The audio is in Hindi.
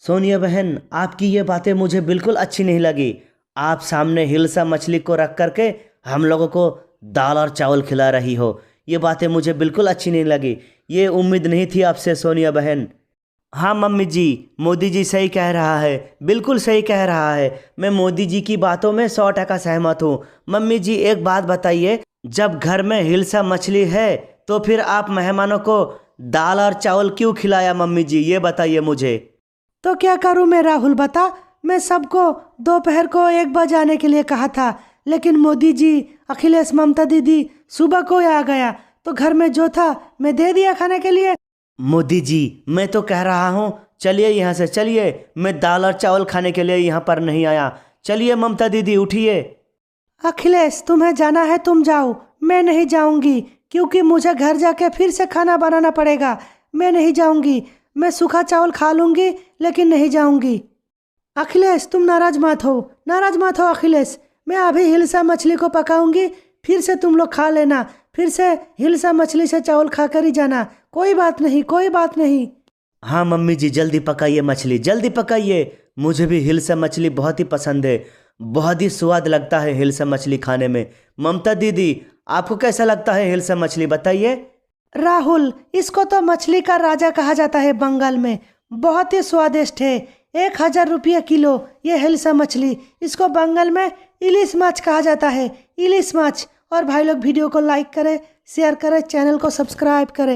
सोनिया बहन, आपकी ये बातें मुझे बिल्कुल अच्छी नहीं लगी। आप सामने हिलसा मछली को रख करके हम लोगों को दाल और चावल खिला रही हो। ये बातें मुझे बिल्कुल अच्छी नहीं लगी। ये उम्मीद नहीं थी आपसे सोनिया बहन। हाँ मम्मी जी, मोदी जी सही कह रहा है, बिल्कुल सही कह रहा है। मैं मोदी जी की बातों में 100% सहमत हूँ। मम्मी जी एक बात बताइए, जब घर में हिलसा मछली है तो फिर आप मेहमानों को दाल और चावल क्यों खिलाया मम्मी जी, ये बताइए मुझे। तो क्या करूं मैं राहुल, बता। मैं सबको दोपहर को 1 बजे आने के लिए कहा था, लेकिन मोदी जी, अखिलेश, ममता दीदी सुबह को आ गया तो घर में जो था मैं दे दिया खाने के लिए। मोदी जी, मैं तो कह रहा हूँ चलिए यहाँ से चलिए। मैं दाल और चावल खाने के लिए यहाँ पर नहीं आया। चलिए ममता दीदी उठिए। अखिलेश, तुम्हें जाना है तुम जाओ, मैं नहीं जाऊंगी क्योंकि मुझे घर जाके फिर से खाना बनाना पड़ेगा। मैं नहीं जाऊंगी। मैं सूखा चावल खा लूंगी लेकिन नहीं जाऊंगी। अखिलेश तुम नाराज मत हो, नाराज मत हो अखिलेश। मैं अभी हिलसा मछली को पकाऊंगी, फिर से तुम लोग खा लेना। फिर से हिलसा मछली से चावल खा कर ही जाना। कोई बात नहीं, कोई बात नहीं। हाँ मम्मी जी, जल्दी पकाइए मछली, जल्दी पकाइए। मुझे भी हिलसा मछली बहुत ही पसंद है। बहुत ही स्वाद लगता है हिलसा मछली खाने में। ममता दीदी, आपको कैसा लगता है हिलसा मछली, बताइए। राहुल, इसको तो मछली का राजा कहा जाता है बंगाल में। बहुत ही स्वादिष्ट है। 1,000 रुपये किलो ये हिलसा मछली। इसको बंगाल में इलिस माछ कहा जाता है, इलिस माछ। और भाई लोग वीडियो को लाइक करें, शेयर करें, चैनल को सब्सक्राइब करें।